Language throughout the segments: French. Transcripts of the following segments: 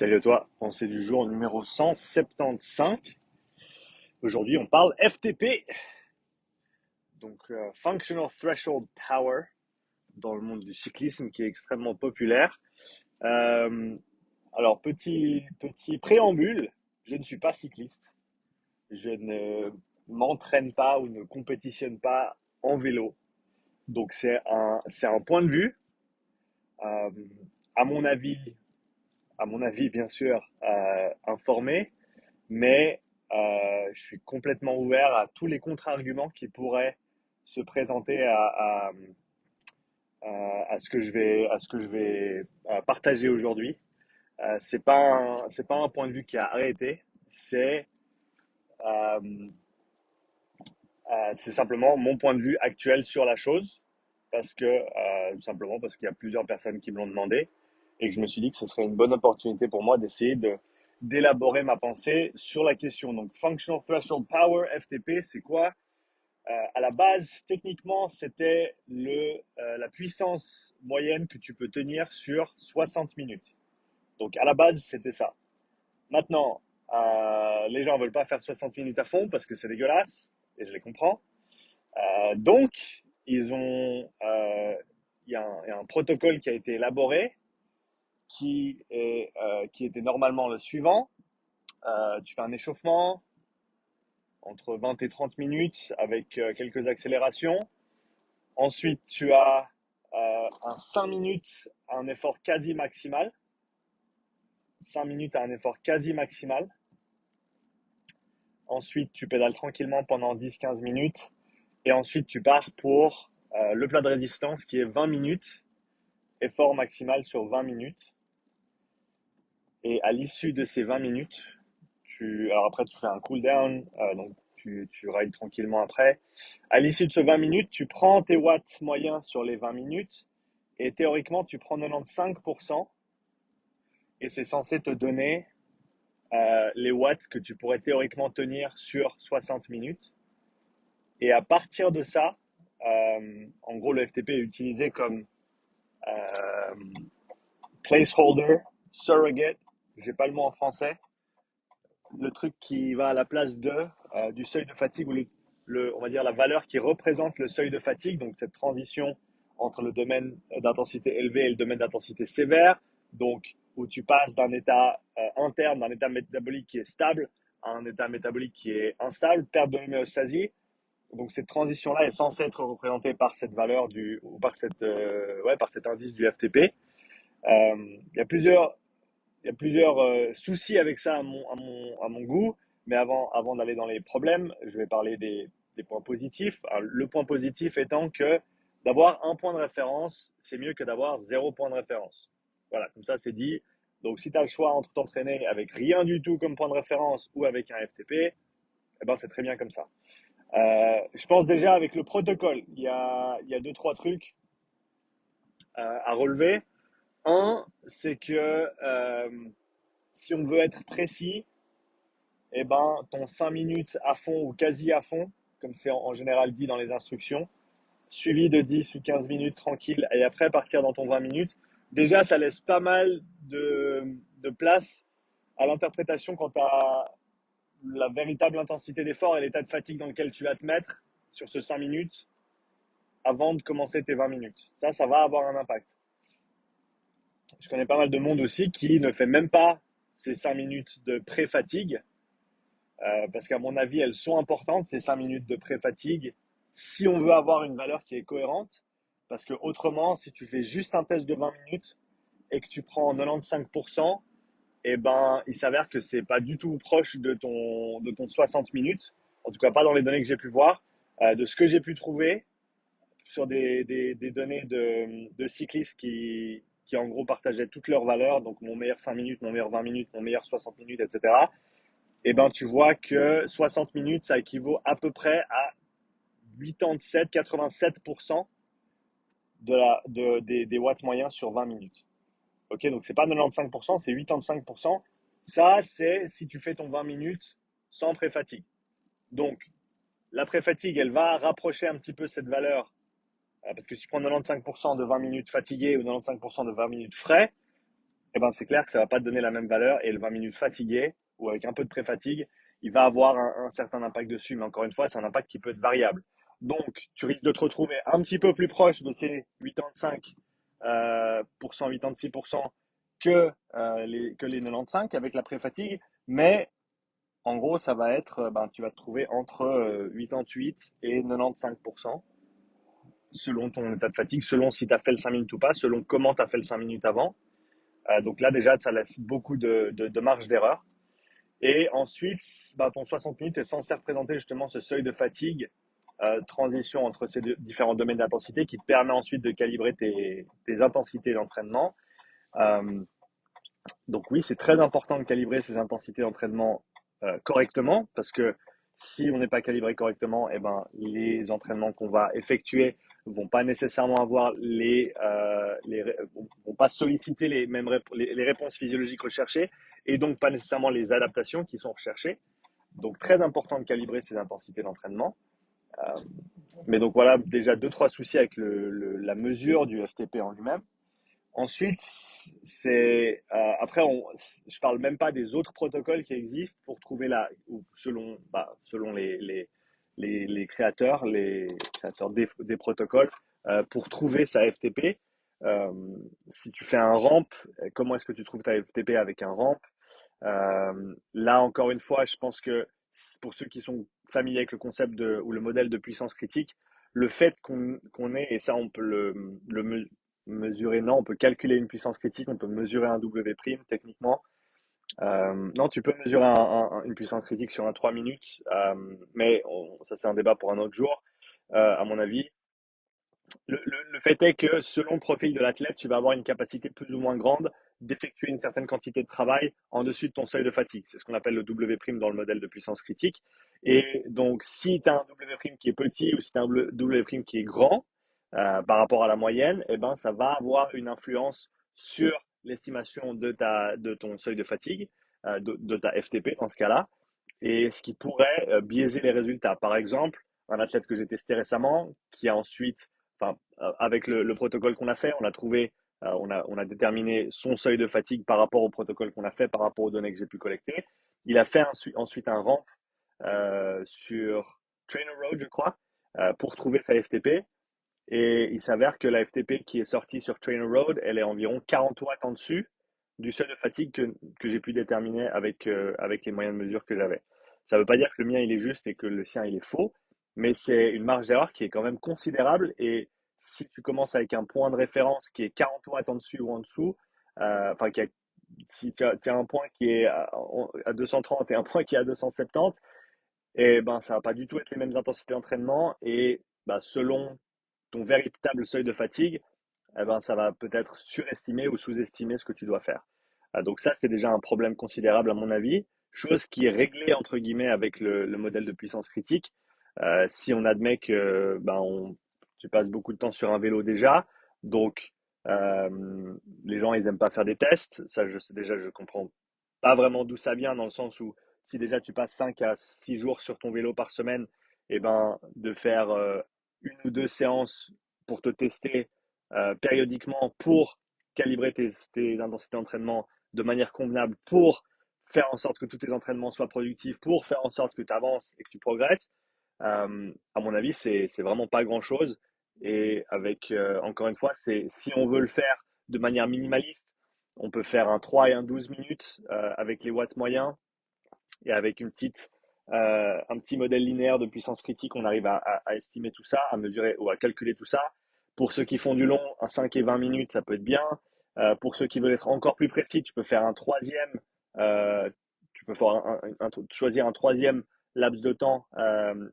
Salut à toi, pensée du jour numéro 175. Aujourd'hui, on parle FTP, donc Functional Threshold Power, dans le monde du cyclisme qui est extrêmement populaire. Euh, alors, petit préambule, je ne suis pas cycliste. Je ne m'entraîne pas ou ne compétitionne pas en vélo. Donc, c'est un point de vue. Euh, à mon avis, bien sûr, informé. Mais je suis complètement ouvert à tous les contre-arguments qui pourraient se présenter à ce que je vais partager aujourd'hui. C'est pas un point de vue qui a arrêté, c'est euh, c'est simplement mon point de vue actuel sur la chose, simplement parce qu'il y a plusieurs personnes qui me l'ont demandé et que je me suis dit que ce serait une bonne opportunité pour moi d'essayer d'élaborer ma pensée sur la question. Donc, Functional Threshold Power, FTP, c'est quoi? À la base, techniquement, c'était la puissance moyenne que tu peux tenir sur 60 minutes. Donc, à la base, c'était ça. Maintenant, les gens ne veulent pas faire 60 minutes à fond parce que c'est dégueulasse, et je les comprends. Donc, il y a un protocole qui a été élaboré qui était normalement le suivant. Tu fais un échauffement entre 20 et 30 minutes avec quelques accélérations. Ensuite, tu as un 5 minutes à un effort quasi maximal. 5 minutes à un effort quasi maximal. Ensuite, tu pédales tranquillement pendant 10-15 minutes. Et ensuite, tu pars pour le plat de résistance qui est 20 minutes, effort maximal sur 20 minutes. Et à l'issue de ces 20 minutes, alors après, tu fais un cool down, donc tu rides tranquillement après. À l'issue de ces 20 minutes, tu prends tes watts moyens sur les 20 minutes et théoriquement, tu prends 95% et c'est censé te donner les watts que tu pourrais théoriquement tenir sur 60 minutes. Et à partir de ça, en gros, le FTP est utilisé comme euh, placeholder, surrogate, j'ai pas le mot en français, le truc qui va à la place du seuil de fatigue ou on va dire la valeur qui représente le seuil de fatigue, donc cette transition entre le domaine d'intensité élevée et le domaine d'intensité sévère, donc où tu passes d'un état interne, d'un état métabolique qui est stable à un état métabolique qui est instable, perte de l'homéostasie. Donc cette transition-là est censée être représentée par cette valeur ou par cet indice du FTP. Il y a plusieurs soucis avec ça à mon goût, mais avant d'aller dans les problèmes, je vais parler des points positifs. Alors, le point positif étant que d'avoir un point de référence, c'est mieux que d'avoir 0 point de référence. Voilà, comme ça c'est dit. Donc si tu as le choix entre t'entraîner avec rien du tout comme point de référence ou avec un FTP, eh ben, c'est très bien comme ça. Je pense déjà avec le protocole, il y a deux, trois trucs à relever. Un, c'est que si on veut être précis, eh ben, ton 5 minutes à fond ou quasi à fond, comme c'est en général dit dans les instructions, suivi de 10 ou 15 minutes tranquille, et après partir dans ton 20 minutes, déjà ça laisse pas mal de place à l'interprétation quant à la véritable intensité d'effort et l'état de fatigue dans lequel tu vas te mettre sur ce 5 minutes avant de commencer tes 20 minutes. Ça va avoir un impact. Je connais pas mal de monde aussi qui ne fait même pas ces 5 minutes de pré-fatigue, parce qu'à mon avis, elles sont importantes, ces 5 minutes de pré-fatigue, si on veut avoir une valeur qui est cohérente. Parce que autrement, si tu fais juste un test de 20 minutes et que tu prends 95%, eh ben, il s'avère que c'est pas du tout proche de ton 60 minutes. En tout cas, pas dans les données que j'ai pu voir. De ce que j'ai pu trouver sur des données de cyclistes qui en gros partageaient toutes leurs valeurs, donc mon meilleur 5 minutes, mon meilleur 20 minutes, mon meilleur 60 minutes, etc. Et ben tu vois que 60 minutes, ça équivaut à peu près à 87-87% des watts moyens sur 20 minutes. Ok, donc c'est pas 95%, c'est 85%. Ça, c'est si tu fais ton 20 minutes sans pré-fatigue. Donc, la pré-fatigue, elle va rapprocher un petit peu cette valeur, parce que si tu prends 95% de 20 minutes fatigué ou 95% de 20 minutes frais, eh ben, c'est clair que ça va pas te donner la même valeur et le 20 minutes fatigué ou avec un peu de pré-fatigue, il va avoir un certain impact dessus. Mais encore une fois, c'est un impact qui peut être variable. Donc, tu risques de te retrouver un petit peu plus proche de ces 85%, 86% que les 95 avec la pré-fatigue. Mais en gros, ça va être, ben, tu vas te trouver entre 88 et 95% selon ton état de fatigue, selon si tu as fait le 5 minutes ou pas, selon comment tu as fait le 5 minutes avant. Donc là, déjà, ça laisse beaucoup de marge d'erreur. Et ensuite, bah, ton 60 minutes est censé représenter justement ce seuil de fatigue, transition entre ces différents domaines d'intensité qui te permet ensuite de calibrer tes intensités d'entraînement. Euh, donc oui, c'est très important de calibrer ces intensités d'entraînement correctement parce que si on n'est pas calibré correctement, eh ben, les entraînements qu'on va effectuer vont pas nécessairement avoir vont pas solliciter les mêmes les réponses physiologiques recherchées et donc pas nécessairement les adaptations qui sont recherchées. Donc très important de calibrer ces intensités d'entraînement. Euh, mais donc voilà déjà deux trois soucis avec la mesure du FTP en lui-même. Ensuite, après, je parle même pas des autres protocoles qui existent pour trouver ou selon les créateurs des protocoles, pour trouver sa FTP. Euh, Si tu fais un ramp, comment est-ce que tu trouves ta FTP avec un ramp? Là, encore une fois, je pense que pour ceux qui sont familiers avec le concept ou le modèle de puissance critique, le fait qu'on ait, et ça on peut mesurer, non, on peut calculer une puissance critique, on peut mesurer un W' techniquement. Non, tu peux mesurer une puissance critique sur un 3 minutes, mais ça c'est un débat pour un autre jour, à mon avis. Le fait est que selon le profil de l'athlète, tu vas avoir une capacité plus ou moins grande d'effectuer une certaine quantité de travail en dessus de ton seuil de fatigue. C'est ce qu'on appelle le W' dans le modèle de puissance critique. Et donc, si tu as un W' qui est petit ou si tu as un W' qui est grand par rapport à la moyenne, eh ben, ça va avoir une influence sur l'estimation de ton seuil de fatigue, de ta FTP dans ce cas-là et ce qui pourrait biaiser les résultats. Par exemple, un athlète que j'ai testé récemment, qui a ensuite, enfin, avec le protocole qu'on a fait, on a trouvé, on a déterminé son seuil de fatigue par rapport au protocole qu'on a fait, par rapport aux données que j'ai pu collecter. Il a fait ensuite un ramp sur Trainer Road, je crois, pour trouver sa FTP. Et il s'avère que la FTP qui est sortie sur Trainer Road, elle est environ 40 watts en dessus du seuil de fatigue que j'ai pu déterminer avec les moyens de mesure que j'avais. Ça ne veut pas dire que le mien il est juste et que le sien il est faux, mais c'est une marge d'erreur qui est quand même considérable. Et si tu commences avec un point de référence qui est 40 watts en dessus ou en dessous, enfin, si tu as un point qui est à 230 et un point qui est à 270, et ben ça va pas du tout être les mêmes intensités d'entraînement et bah, selon ton véritable seuil de fatigue, eh ben, ça va peut-être surestimer ou sous-estimer ce que tu dois faire. Donc ça, c'est déjà un problème considérable à mon avis, chose qui est réglée entre guillemets avec le modèle de puissance critique. Si on admet que tu passes beaucoup de temps sur un vélo déjà, donc les gens ils aiment pas faire des tests. Ça, je sais déjà, je comprends pas vraiment d'où ça vient dans le sens où si déjà tu passes 5 à 6 jours sur ton vélo par semaine, et ben de faire une ou deux séances pour te tester périodiquement pour calibrer tes intensités d'entraînement de manière convenable, pour faire en sorte que tous tes entraînements soient productifs, pour faire en sorte que tu avances et que tu progresses, à mon avis, c'est vraiment pas grand-chose. Et avec, encore une fois, si on veut le faire de manière minimaliste, on peut faire un 3 et un 12 minutes avec les watts moyens et avec un petit modèle linéaire de puissance critique, on arrive à estimer tout ça, à mesurer ou à calculer tout ça. Pour ceux qui font du long, un 5 et 20 minutes, ça peut être bien. Pour ceux qui veulent être encore plus précis, tu peux faire un troisième, euh, tu peux faire choisir un troisième laps de temps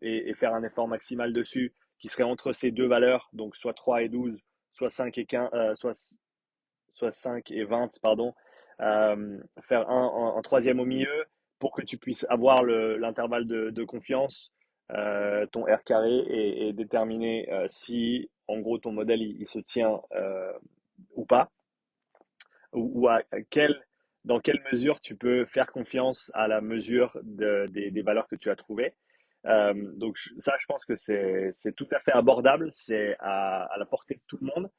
et faire un effort maximal dessus qui serait entre ces deux valeurs, donc soit 3 et 12, soit 5 et 15, soit 5 et 20, pardon, faire un troisième au milieu pour que tu puisses avoir l'intervalle de confiance, ton R carré et déterminer si en gros ton modèle il se tient ou pas, ou dans quelle mesure tu peux faire confiance à la mesure des valeurs que tu as trouvées. Donc ça, je pense que c'est tout à fait abordable, c'est à la portée de tout le monde.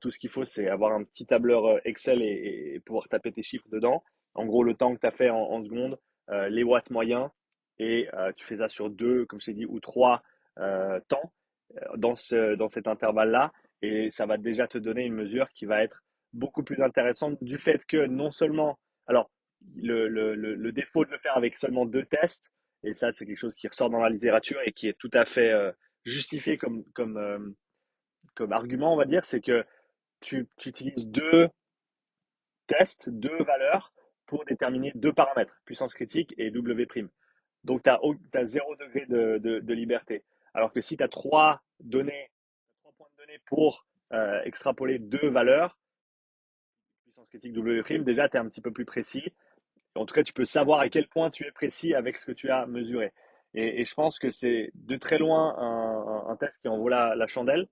Tout ce qu'il faut, c'est avoir un petit tableur Excel et pouvoir taper tes chiffres dedans. En gros, le temps que tu as fait en secondes, les watts moyens, et tu fais ça sur deux, comme je t'ai dit, ou trois temps dans cet intervalle-là. Et ça va déjà te donner une mesure qui va être beaucoup plus intéressante du fait que non seulement, alors, le défaut de le faire avec seulement deux tests, et ça, c'est quelque chose qui ressort dans la littérature et qui est tout à fait justifié comme argument, on va dire, c'est que tu utilises deux tests, deux valeurs pour déterminer deux paramètres, puissance critique et W'. Donc, tu as 0 degré de liberté. Alors que si tu as trois points de données pour extrapoler deux valeurs, puissance critique W', déjà, tu es un petit peu plus précis. En tout cas, tu peux savoir à quel point tu es précis avec ce que tu as mesuré. Et je pense que c'est de très loin un test qui en vaut la chandelle,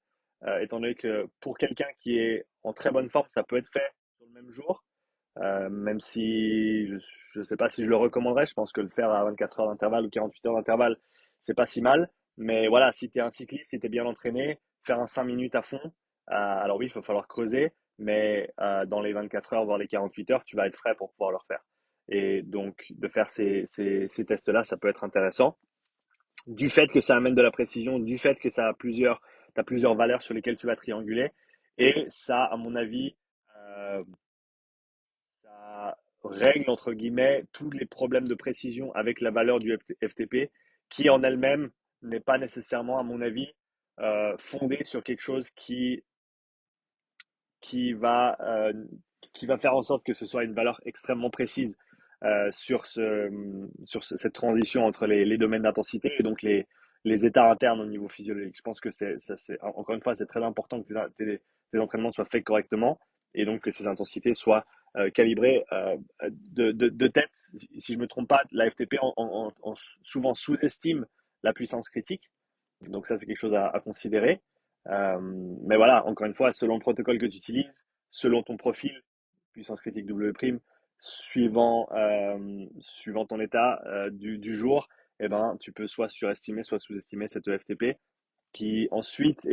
étant donné que pour quelqu'un qui est en très bonne forme, ça peut être fait sur le même jour. Même si je ne sais pas si je le recommanderais, je pense que le faire à 24 heures d'intervalle ou 48 heures d'intervalle, c'est pas si mal. Mais voilà, si tu es un cycliste, si tu es bien entraîné, faire un 5 minutes à fond, alors oui, il va falloir creuser, mais dans les 24 heures, voire les 48 heures, tu vas être frais pour pouvoir le refaire. Et donc, de faire ces tests-là, ça peut être intéressant. Du fait que ça amène de la précision, du fait que ça a t'as plusieurs valeurs sur lesquelles tu vas trianguler. Et ça, à mon avis, euh, ça règle, entre guillemets, tous les problèmes de précision avec la valeur du FTP, qui en elle-même n'est pas nécessairement, à mon avis, fondée sur quelque chose qui va, euh, qui va faire en sorte que ce soit une valeur extrêmement précise cette transition entre les domaines d'intensité et donc les états internes au niveau physiologique. Je pense que encore une fois, c'est très important que tes entraînements soient faits correctement et donc que ces intensités soient calibrées de tête. Si je ne me trompe pas, la FTP souvent sous-estime la puissance critique. Donc ça, c'est quelque chose à considérer. Mais voilà, encore une fois, selon le protocole que tu utilises, selon ton profil, puissance critique W', suivant ton état du jour, eh ben, tu peux soit surestimer, soit sous-estimer cette EFTP. Ensuite,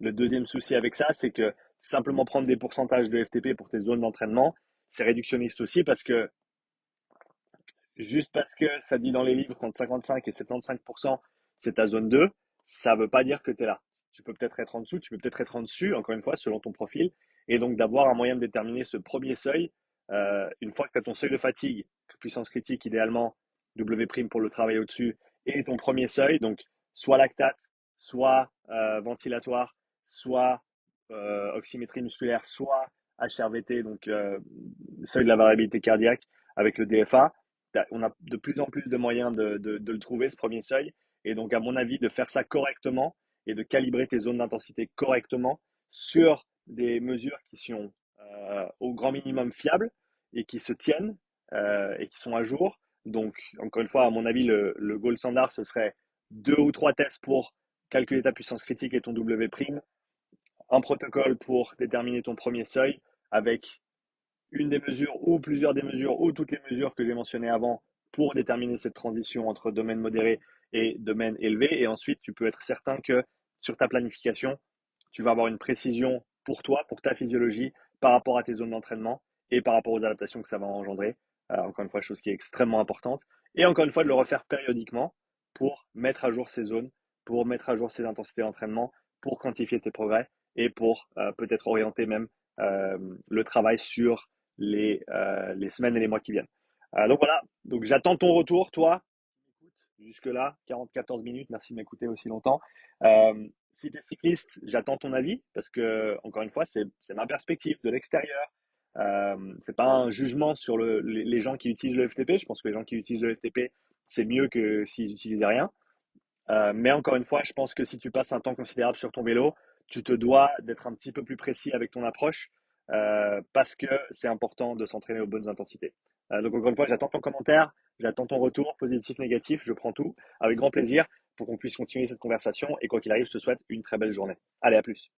le deuxième souci avec ça, c'est que simplement prendre des pourcentages de FTP pour tes zones d'entraînement, c'est réductionniste aussi parce que juste parce que ça dit dans les livres qu'entre 55 et 75%, c'est ta zone 2, ça ne veut pas dire que tu es là. Tu peux peut-être être en dessous, tu peux peut-être être en dessus, encore une fois, selon ton profil. Et donc d'avoir un moyen de déterminer ce premier seuil, une fois que tu as ton seuil de fatigue, puissance critique idéalement, W' pour le travail au-dessus, et ton premier seuil, donc soit lactate, soit ventilatoire, soit oxymétrie musculaire, soit HRVT, donc seuil de la variabilité cardiaque avec le DFA, on a de plus en plus de moyens de le trouver, ce premier seuil. Et donc, à mon avis, de faire ça correctement et de calibrer tes zones d'intensité correctement sur des mesures qui sont au grand minimum fiables et qui se tiennent et qui sont à jour. Donc, encore une fois, à mon avis, le gold standard, ce serait deux ou trois tests pour calculer ta puissance critique et ton W', un protocole pour déterminer ton premier seuil avec une des mesures ou plusieurs des mesures ou toutes les mesures que j'ai mentionnées avant pour déterminer cette transition entre domaine modéré et domaine élevé. Et ensuite, tu peux être certain que sur ta planification, tu vas avoir une précision pour toi, pour ta physiologie, par rapport à tes zones d'entraînement et par rapport aux adaptations que ça va engendrer. Encore une fois, chose qui est extrêmement importante. Et encore une fois, de le refaire périodiquement pour mettre à jour ces zones, pour mettre à jour ces intensités d'entraînement, pour quantifier tes progrès et pour peut-être orienter même euh, le travail sur les semaines et les mois qui viennent. Donc voilà, donc j'attends ton retour, toi. Jusque-là, 44 minutes, merci de m'écouter aussi longtemps. Si tu es cycliste, j'attends ton avis parce que, encore une fois, c'est ma perspective de l'extérieur. C'est pas un jugement sur les gens qui utilisent le FTP. Je pense que les gens qui utilisent le FTP, c'est mieux que s'ils n'utilisaient rien. Mais encore une fois, je pense que si tu passes un temps considérable sur ton vélo, tu te dois d'être un petit peu plus précis avec ton approche parce que c'est important de s'entraîner aux bonnes intensités. Donc encore une fois, j'attends ton commentaire, j'attends ton retour, positif, négatif, je prends tout avec grand plaisir pour qu'on puisse continuer cette conversation et quoi qu'il arrive, je te souhaite une très belle journée. Allez, à plus.